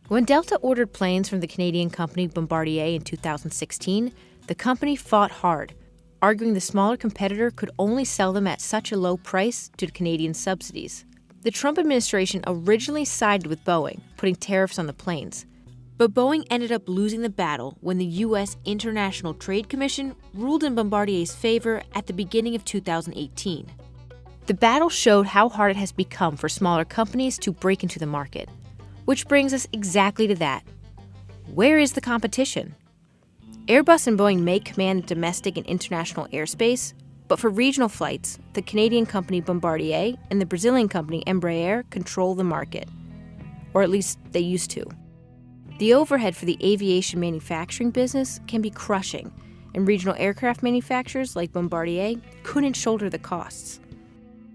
When Delta ordered planes from the Canadian company Bombardier in 2016, the company fought hard, arguing the smaller competitor could only sell them at such a low price due to Canadian subsidies. The Trump administration originally sided with Boeing, putting tariffs on the planes. But Boeing ended up losing the battle when the U.S. International Trade Commission ruled in Bombardier's favor at the beginning of 2018. The battle showed how hard it has become for smaller companies to break into the market. Which brings us exactly to that. Where is the competition? Airbus and Boeing may command domestic and international airspace, but for regional flights, the Canadian company Bombardier and the Brazilian company Embraer control the market. Or at least they used to. The overhead for the aviation manufacturing business can be crushing, and regional aircraft manufacturers like Bombardier couldn't shoulder the costs.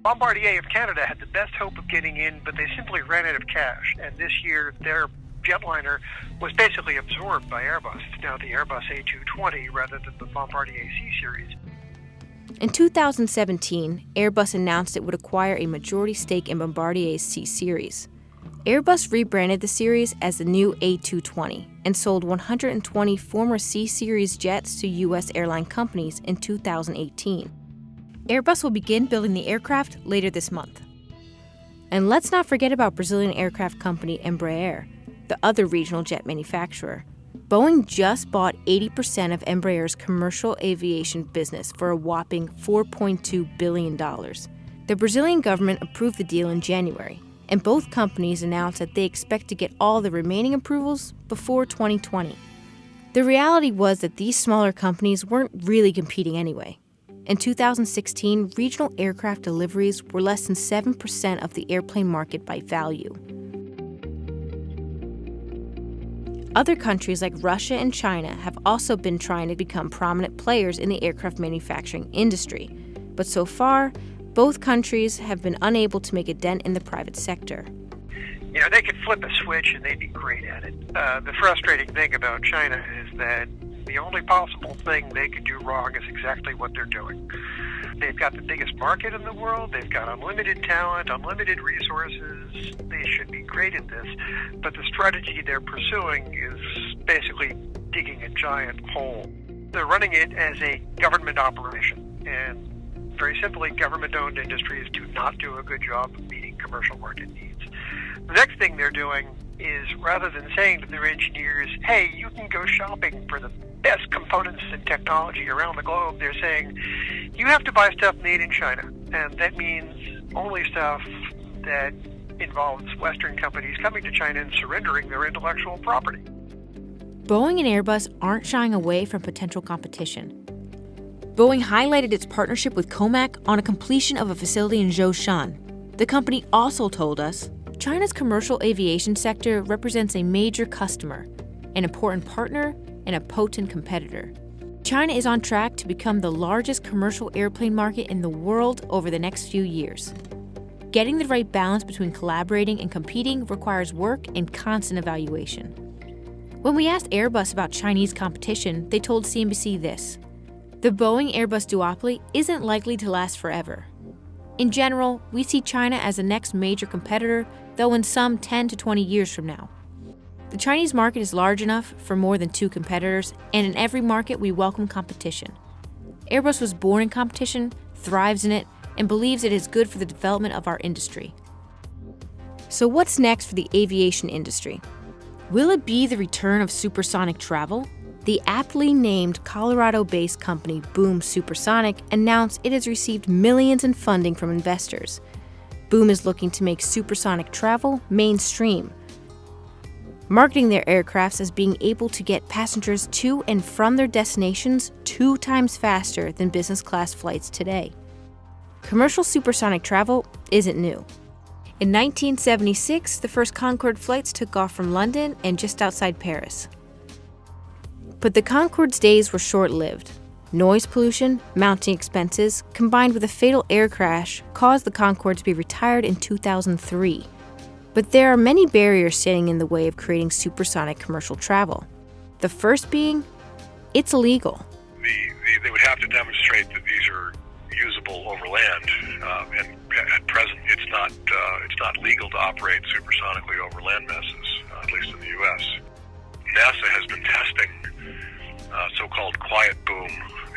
Bombardier of Canada had the best hope of getting in, but they simply ran out of cash. And this year, their jetliner was basically absorbed by Airbus. It's now the Airbus A220 rather than the Bombardier C Series. In 2017, Airbus announced it would acquire a majority stake in Bombardier's C Series. Airbus rebranded the series as the new A220 and sold 120 former C Series jets to U.S. airline companies in 2018. Airbus will begin building the aircraft later this month. And let's not forget about Brazilian aircraft company Embraer, the other regional jet manufacturer. Boeing just bought 80% of Embraer's commercial aviation business for a whopping $4.2 billion. The Brazilian government approved the deal in January, and both companies announced that they expect to get all the remaining approvals before 2020. The reality was that these smaller companies weren't really competing anyway. In 2016, regional aircraft deliveries were less than 7% of the airplane market by value. Other countries like Russia and China have also been trying to become prominent players in the aircraft manufacturing industry. But so far, both countries have been unable to make a dent in the private sector. You know, they could flip a switch and they'd be great at it. The frustrating thing about China is that the only possible thing they could do wrong is exactly what they're doing. They've got the biggest market in the world, they've got unlimited talent, unlimited resources, they should be great at this, but the strategy they're pursuing is basically digging a giant hole. They're running it as a government operation, and very simply, government-owned industries do not do a good job of meeting commercial market needs. The next thing they're doing is, rather than saying to their engineers, hey, you can go shopping for the best components and technology around the globe, they're saying, you have to buy stuff made in China. And that means only stuff that involves Western companies coming to China and surrendering their intellectual property. Boeing and Airbus aren't shying away from potential competition. Boeing highlighted its partnership with Comac on a completion of a facility in Zhoushan. The company also told us, China's commercial aviation sector represents a major customer, an important partner, and a potent competitor. China is on track to become the largest commercial airplane market in the world over the next few years. Getting the right balance between collaborating and competing requires work and constant evaluation. When we asked Airbus about Chinese competition, they told CNBC this: the Boeing-Airbus duopoly isn't likely to last forever. In general, we see China as the next major competitor, though in some 10 to 20 years from now. The Chinese market is large enough for more than two competitors, and in every market we welcome competition. Airbus was born in competition, thrives in it, and believes it is good for the development of our industry. So what's next for the aviation industry? Will it be the return of supersonic travel? The aptly named Colorado-based company Boom Supersonic announced it has received millions in funding from investors. Boom is looking to make supersonic travel mainstream, marketing their aircrafts as being able to get passengers to and from their destinations 2 times faster than business class flights today. Commercial supersonic travel isn't new. In 1976, the first Concorde flights took off from London and just outside Paris. But the Concorde's days were short-lived. Noise pollution, mounting expenses, combined with a fatal air crash, caused the Concorde to be retired in 2003. But there are many barriers standing in the way of creating supersonic commercial travel. The first being, it's illegal. They would have to demonstrate that these are usable over land, and at present it's not legal to operate supersonically over land masses, at least in the U.S. so-called quiet boom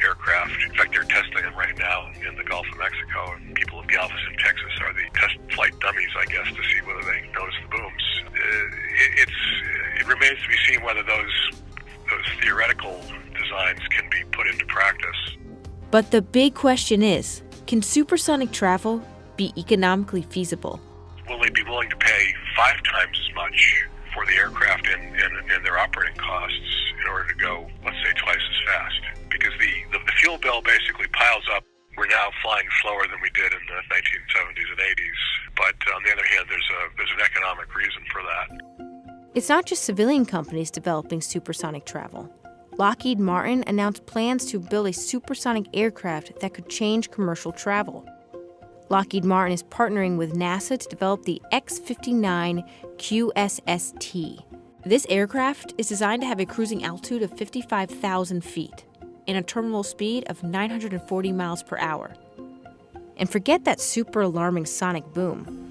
aircraft. In fact, they're testing them right now in the Gulf of Mexico, and people of Galveston, Texas are the test flight dummies, I guess, to see whether they notice the booms. It remains to be seen whether those theoretical designs can be put into practice. But the big question is, can supersonic travel be economically feasible? Will they be willing to pay 5 times as much for the aircraft and their operating costs in order to go, let's say, twice as fast? Because the fuel bill basically piles up. We're now flying slower than we did in the 1970s and 80s. But on the other hand, there's an economic reason for that. It's not just civilian companies developing supersonic travel. Lockheed Martin announced plans to build a supersonic aircraft that could change commercial travel. Lockheed Martin is partnering with NASA to develop the X-59 QSST. This aircraft is designed to have a cruising altitude of 55,000 feet and a terminal speed of 940 miles per hour. And forget that super alarming sonic boom.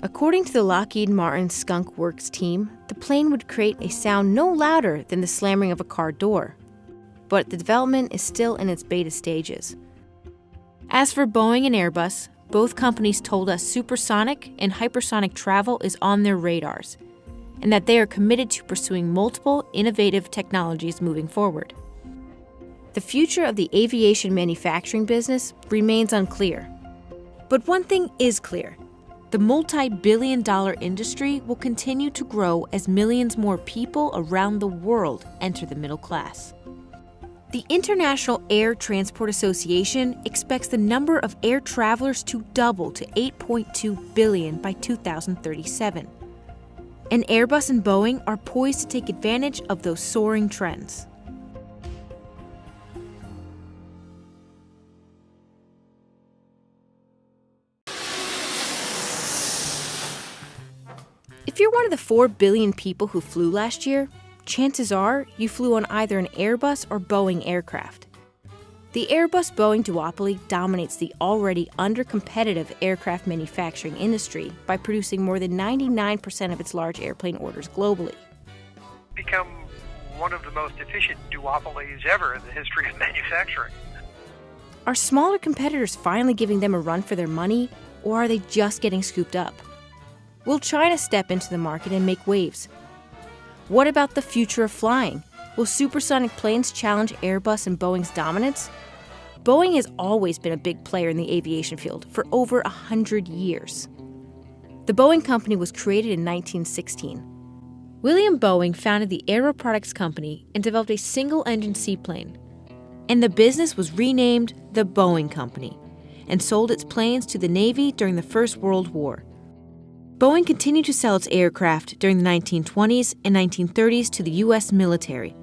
According to the Lockheed Martin Skunk Works team, the plane would create a sound no louder than the slamming of a car door. But the development is still in its beta stages. As for Boeing and Airbus, both companies told us supersonic and hypersonic travel is on their radars, and that they are committed to pursuing multiple innovative technologies moving forward. The future of the aviation manufacturing business remains unclear. But one thing is clear. The multi-billion-dollar industry will continue to grow as millions more people around the world enter the middle class. The International Air Transport Association expects the number of air travelers to double to 8.2 billion by 2037. And Airbus and Boeing are poised to take advantage of those soaring trends. If you're one of the 4 billion people who flew last year, chances are you flew on either an Airbus or Boeing aircraft. The Airbus-Boeing duopoly dominates the already under-competitive aircraft manufacturing industry by producing more than 99% of its large airplane orders globally. Become one of the most efficient duopolies ever in the history of manufacturing. Are smaller competitors finally giving them a run for their money, or are they just getting scooped up? Will China step into the market and make waves? What about the future of flying? Will supersonic planes challenge Airbus and Boeing's dominance? Boeing has always been a big player in the aviation field for over 100 years. The Boeing Company was created in 1916. William Boeing founded the Aero Products Company and developed a single-engine seaplane. And the business was renamed the Boeing Company and sold its planes to the Navy during the First World War. Boeing continued to sell its aircraft during the 1920s and 1930s to the U.S. military.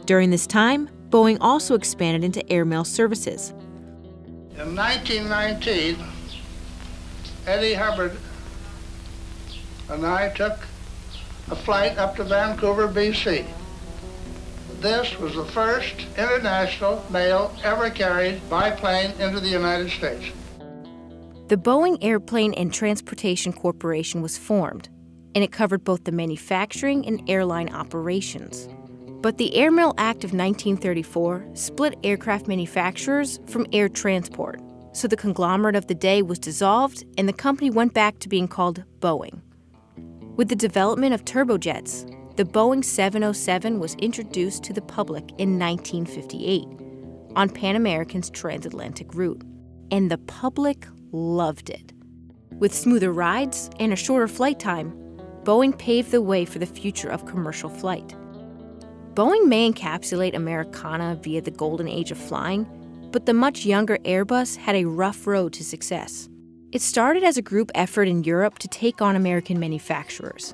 During this time, Boeing also expanded into airmail services. In 1919, Eddie Hubbard and I took a flight up to Vancouver, BC. This was the first international mail ever carried by plane into the United States. The Boeing Airplane and Transportation Corporation was formed, and it covered both the manufacturing and airline operations. But the Airmail Act of 1934 split aircraft manufacturers from air transport, so the conglomerate of the day was dissolved and the company went back to being called Boeing. With the development of turbojets, the Boeing 707 was introduced to the public in 1958 on Pan American's transatlantic route, and the public loved it. With smoother rides and a shorter flight time, Boeing paved the way for the future of commercial flight. Boeing may encapsulate Americana via the golden age of flying, but the much younger Airbus had a rough road to success. It started as a group effort in Europe to take on American manufacturers.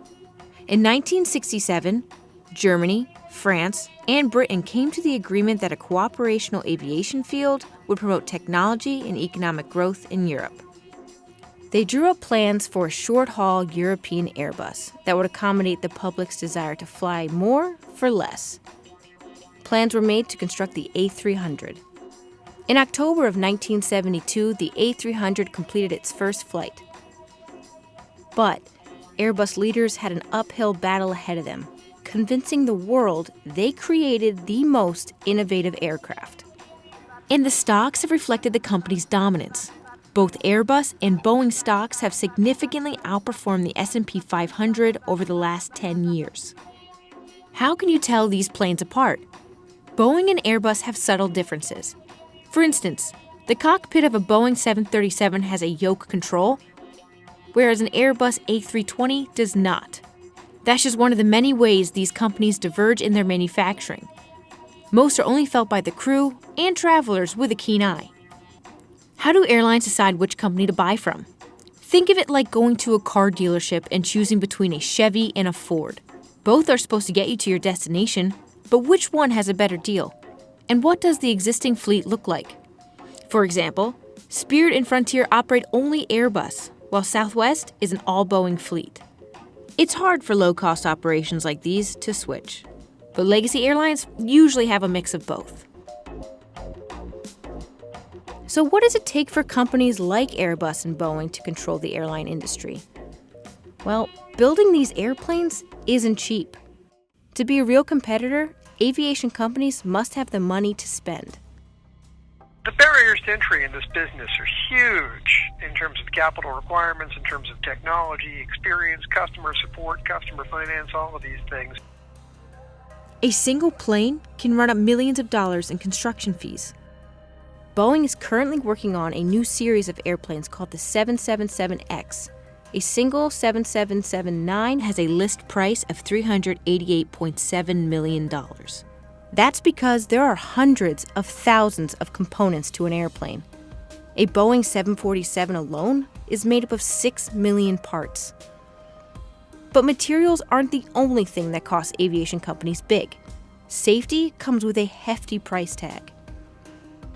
In 1967, Germany, France, and Britain came to the agreement that a cooperational aviation field would promote technology and economic growth in Europe. They drew up plans for a short-haul European Airbus that would accommodate the public's desire to fly more for less. Plans were made to construct the A300. In October of 1972, the A300 completed its first flight. But Airbus leaders had an uphill battle ahead of them, convincing the world they created the most innovative aircraft. And the stocks have reflected the company's dominance. Both Airbus and Boeing stocks have significantly outperformed the S&P 500 over the last 10 years. How can you tell these planes apart? Boeing and Airbus have subtle differences. For instance, the cockpit of a Boeing 737 has a yoke control, whereas an Airbus A320 does not. That's just one of the many ways these companies diverge in their manufacturing. Most are only felt by the crew and travelers with a keen eye. How do airlines decide which company to buy from? Think of it like going to a car dealership and choosing between a Chevy and a Ford. Both are supposed to get you to your destination, but which one has a better deal? And what does the existing fleet look like? For example, Spirit and Frontier operate only Airbus, while Southwest is an all-Boeing fleet. It's hard for low-cost operations like these to switch, but legacy airlines usually have a mix of both. So what does it take for companies like Airbus and Boeing to control the airline industry? Well, building these airplanes isn't cheap. To be a real competitor, aviation companies must have the money to spend. The barriers to entry in this business are huge in terms of capital requirements, in terms of technology, experience, customer support, customer finance, all of these things. A single plane can run up millions of dollars in construction fees. Boeing is currently working on a new series of airplanes called the 777X. A single 7779 has a list price of $388.7 million. That's because there are hundreds of thousands of components to an airplane. A Boeing 747 alone is made up of 6 million parts. But materials aren't the only thing that costs aviation companies big. Safety comes with a hefty price tag.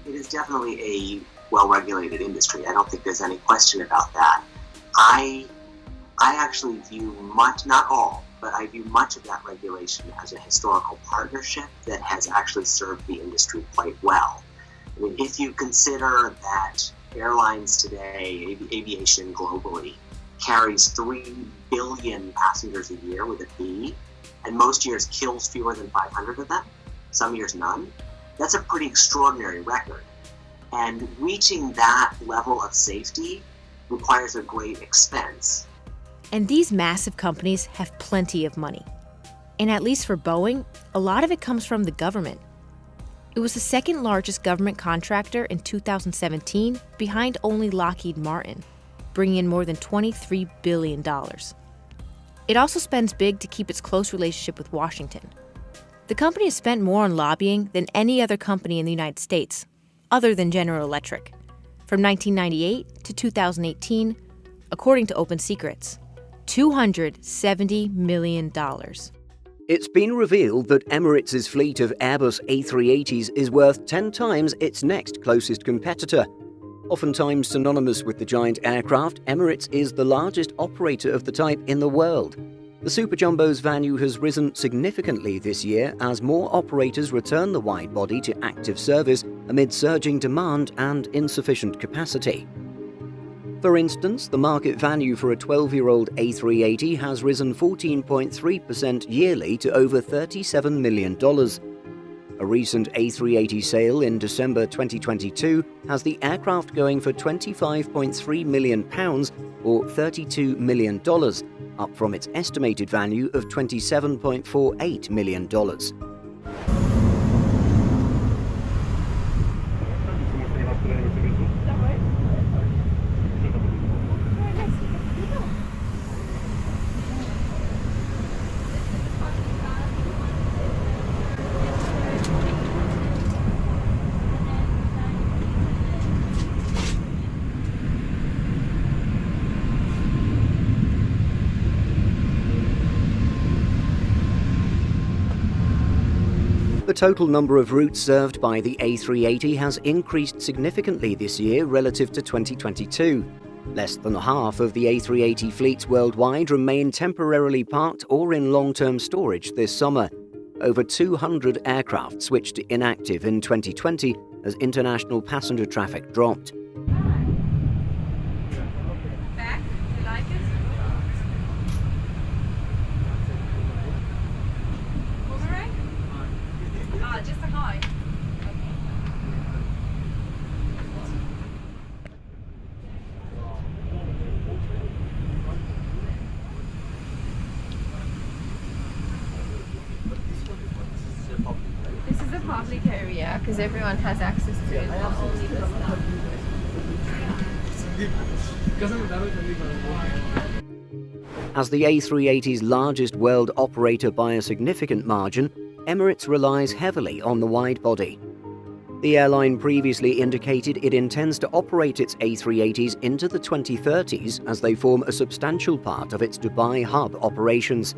It is definitely a well-regulated industry. I don't think there's any question about that. I actually view much, not all, but I view much of that regulation as a historical partnership that has actually served the industry quite well. I mean, if you consider that airlines today, aviation globally, carries 3 billion passengers a year with a B, and most years kills fewer than 500 of them, some years none, that's a pretty extraordinary record. And reaching that level of safety requires a great expense. And these massive companies have plenty of money. And at least for Boeing, a lot of it comes from the government. It was the second largest government contractor in 2017, behind only Lockheed Martin, bringing in more than $23 billion. It also spends big to keep its close relationship with Washington. The company has spent more on lobbying than any other company in the United States, other than General Electric, from 1998 to 2018, according to Open Secrets, $270 million. It's been revealed that Emirates' fleet of Airbus A380s is worth 10 times its next closest competitor. Oftentimes synonymous with the giant aircraft, Emirates is the largest operator of the type in the world. The Super Jumbo's value has risen significantly this year as more operators return the wide-body to active service amid surging demand and insufficient capacity. For instance, the market value for a 12-year-old A380 has risen 14.3% yearly to over $37 million. A recent A380 sale in December 2022 has the aircraft going for £25.3 million or $32 million, up from its estimated value of $27.48 million. The total number of routes served by the A380 has increased significantly this year relative to 2022. Less than half of the A380 fleets worldwide remain temporarily parked or in long-term storage this summer. Over 200 aircraft switched to inactive in 2020 as international passenger traffic dropped. area because everyone has access to it. Only the staff. As the A380's largest world operator by a significant margin, Emirates relies heavily on the wide-body. The airline previously indicated it intends to operate its A380s into the 2030s as they form a substantial part of its Dubai hub operations.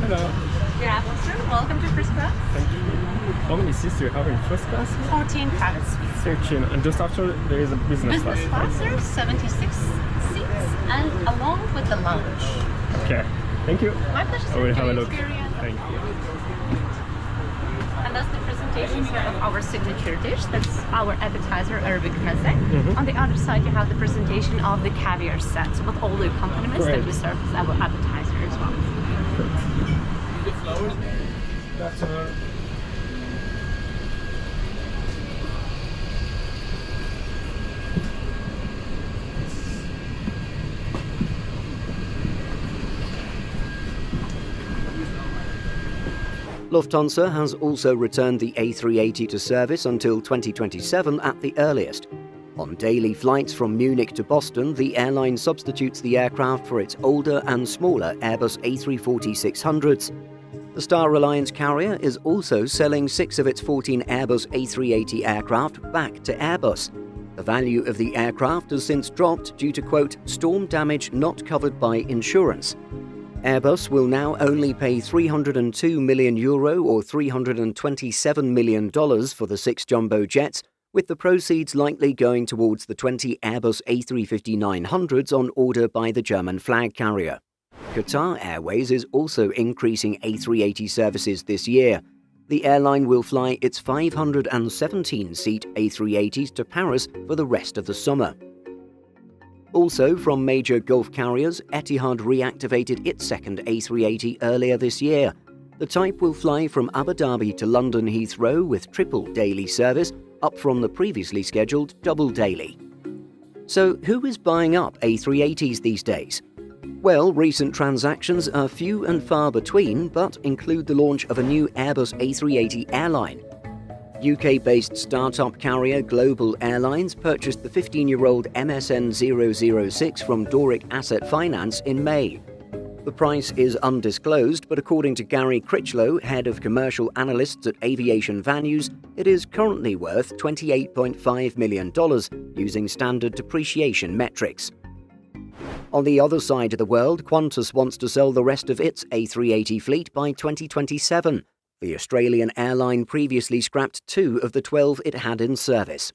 Hello. Good afternoon, sir. Welcome to first class. Thank you. How many seats do you have in first class? 14 private suites. 13. And just after there is a business class. Business class, sir, 76 seats, and along with the lounge. Okay. Thank you. My pleasure, I sir. will have a Enjoy look. your experience. Thank you. And that's the presentation sir, of our signature dish. That's our appetizer, Arabic meze. On the other side, you have the presentation of the caviar set with all the accompaniments that we serve as our appetizer as well. That's Lufthansa has also returned the A380 to service until 2027 at the earliest. On daily flights from Munich to Boston, the airline substitutes the aircraft for its older and smaller Airbus A340-600s. The Star Alliance carrier is also selling 6 of its 14 Airbus A380 aircraft back to Airbus. The value of the aircraft has since dropped due to, quote, storm damage not covered by insurance. Airbus will now only pay €302 million or $327 million for the 6 jumbo jets, with the proceeds likely going towards the 20 Airbus A350-900s on order by the German flag carrier. Qatar Airways is also increasing A380 services this year. The airline will fly its 517-seat A380s to Paris for the rest of the summer. Also from major Gulf carriers, Etihad reactivated its second A380 earlier this year. The type will fly from Abu Dhabi to London Heathrow with triple daily service, up from the previously scheduled double daily. So who is buying up A380s these days? Well, recent transactions are few and far between, but include the launch of a new Airbus A380 airline. UK-based startup carrier Global Airlines purchased the 15-year-old MSN 006 from Doric Asset Finance in May. The price is undisclosed, but according to Gary Critchlow, head of commercial analysts at Aviation Values, it is currently worth $28.5 million using standard depreciation metrics. On the other side of the world, Qantas wants to sell the rest of its A380 fleet by 2027. The Australian airline previously scrapped 2 of the 12 it had in service.